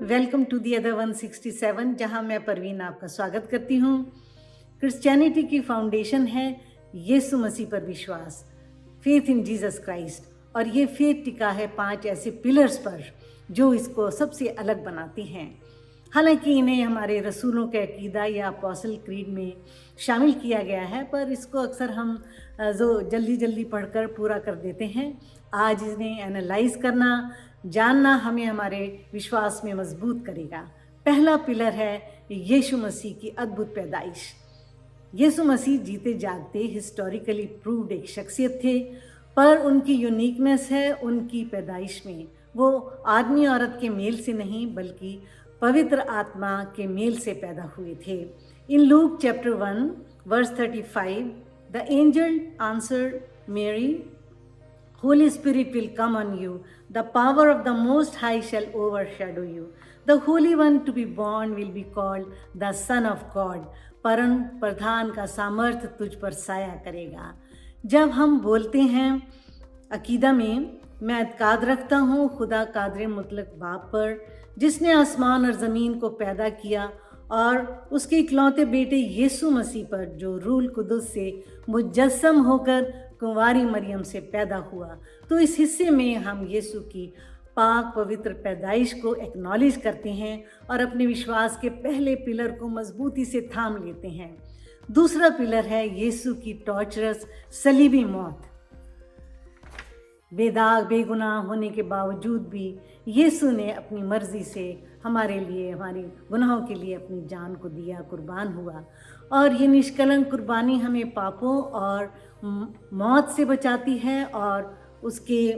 Welcome to the other 167, जहां मैं परवीन आपका स्वागत करती हूं। क्रिश्चियनिटी की फाउंडेशन है यीशु मसीह पर विश्वास, फेथ इन जीसस क्राइस्ट, और ये फेथ टिका है 5 ऐसे पिलर्स पर जो इसको सबसे अलग बनाती हैं। हालांकि इन्हें हमारे रसूलों के अकीदा या अपोस्टल क्रीड में शामिल किया गया है, पर इसको अक्सर हम जो जल्दी पढ़कर पूरा कर देते हैं। आज इन्हें एनालाइज करना, जानना हमें हमारे विश्वास में मजबूत करेगा। पहला पिलर है यीशु मसीह की अद्भुत पैदाइश। यीशु मसीह जीते जागते हिस्टोरिकली प्रूव्ड एक शख्सियत थे, पर उनकी यूनिकनेस है उनकी पैदाइश में। वो आदमी औरत के मेल से नहीं बल्कि पवित्र आत्मा के मेल से पैदा हुए थे। In Luke chapter 1 verse 35, the angel answered Mary, Holy Spirit will come on you. The power of the Most High shall overshadow you. The Holy One to be born will be called the Son of God. परम प्रधान का सामर्थ्य तुझ पर साया करेगा। जब हम बोलते हैं अकीदा में, मैं एतकाद रखता हूँ खुदा कादर मुतलक बाप पर, जिसने आसमान और ज़मीन को पैदा किया, और उसके इकलौते बेटे यीशु मसीह पर जो रूल कुदुस से मुजस्सम होकर कुंवारी मरियम से पैदा हुआ। तो इस हिस्से में हम यीशु की पाक पवित्र पैदाइश को एक्नॉलेज करते हैं और अपने विश्वास के पहले पिलर को मजबूती से थाम लेते हैं। दूसरा पिलर है यीशु की टॉर्चरस सलीबी मौत। बेदाग बेगुनाह होने के बावजूद भी यीशु ने अपनी मर्जी से हमारे लिए, हमारी गुनाहों के लिए अपनी जान को दिया, कुर्बान हुआ। और ये निष्कलंक कुर्बानी हमें पापों और मौत से बचाती है और उसके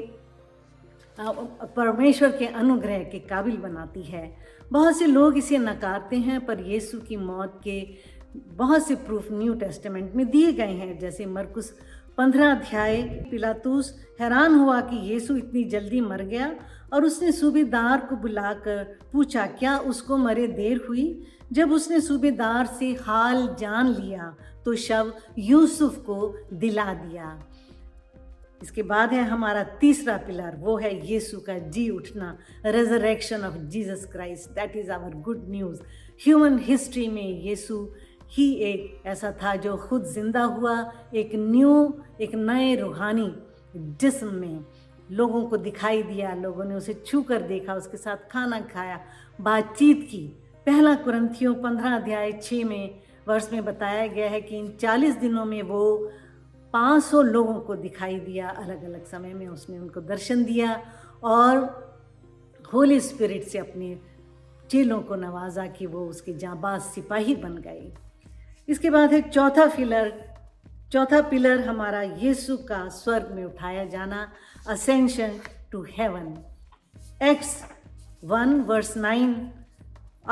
परमेश्वर के अनुग्रह के काबिल बनाती है। बहुत से लोग इसे नकारते हैं, पर यीशु की मौत के बहुत से प्रूफ न्यू टेस्टामेंट में दिए गए हैं। जैसे मरकुस 15 अध्याय, पिलातुस हैरान हुआ कि यीशु इतनी जल्दी मर गया, और उसने सूबेदार को बुलाकर पूछा क्या उसको मरे देर हुई। जब उसने सूबेदार से हाल जान लिया तो शव यूसुफ को दिला दिया। इसके बाद है हमारा तीसरा पिलर, वो है यीशु का जी उठना, resurrection of Jesus Christ. That is our good news. Human history में यीशु ही एक ऐसा था जो खुद जिंदा हुआ, एक नए रूहानी जिस्म में लोगों को दिखाई दिया। लोगों ने उसे छू कर देखा, उसके साथ खाना खाया, बातचीत की। पहला कुरिन्थियों 15 अध्याय 6 में वर्ष में बताया गया है कि इन 40 दिनों में वो 500 लोगों को दिखाई दिया। अलग अलग समय में उसने उनको दर्शन दिया और होली स्पिरिट से अपने चेलों को नवाजा कि वो उसके जांबाज सिपाही बन गए। इसके बाद है चौथा पिलर हमारा यीशु का स्वर्ग में उठाया जाना, ascension to heaven. Acts 1 verse 9,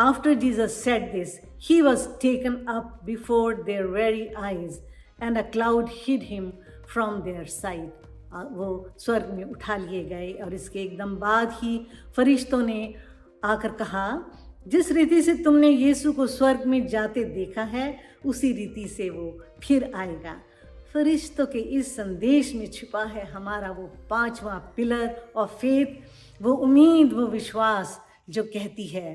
after Jesus said this, he was taken up before their very eyes, and a cloud hid him from their sight. वो स्वर्ग में उठा लिए गए, और इसके एकदम बाद ही फरिश्तों ने आकर कहा, जिस रीति से तुमने यीशु को स्वर्ग में जाते देखा है, उसी रीति से वो फिर आएगा। फरिश्तों के इस संदेश में छिपा है हमारा वो 5वां पिलर ऑफ फेथ, वो उम्मीद, वो विश्वास जो कहती है,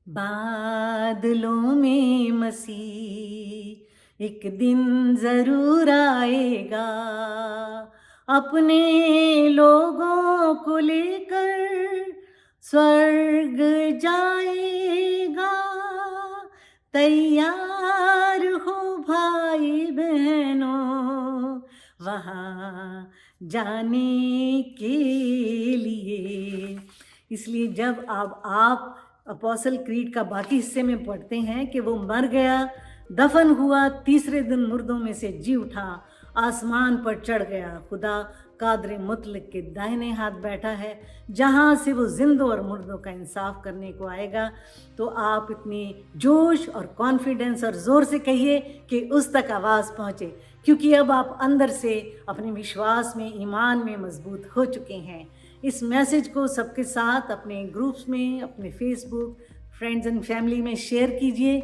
बादलों में मसीह एक दिन जरूर आएगा, अपने लोगों को लेकर स्वर्ग जाएगा। तैयार हो भाई बहनों वहाँ जाने के लिए। इसलिए जब आप अपोस्टल क्रीड का बाकी हिस्से में पढ़ते हैं कि वो मर गया, दफन हुआ, तीसरे दिन मुर्दों में से जी उठा, आसमान पर चढ़ गया, खुदा कादर मुतलक के दाहिने हाथ बैठा है, जहाँ से वो जिंदों और मुर्दों का इंसाफ करने को आएगा। तो आप इतनी जोश और कॉन्फिडेंस और ज़ोर से कहिए कि उस तक आवाज़ पहुँचे, क्योंकि अब आप अंदर से अपने विश्वास में, ईमान में मजबूत हो चुके हैं। इस मैसेज को सबके साथ अपने ग्रुप्स में, अपने फेसबुक, फ्रेंड्स एंड फैमिली में शेयर कीजिए,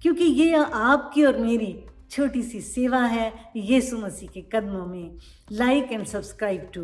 क्योंकि ये आपकी और मेरी छोटी सी सेवा है यीशु मसीह के कदमों में। Like and subscribe to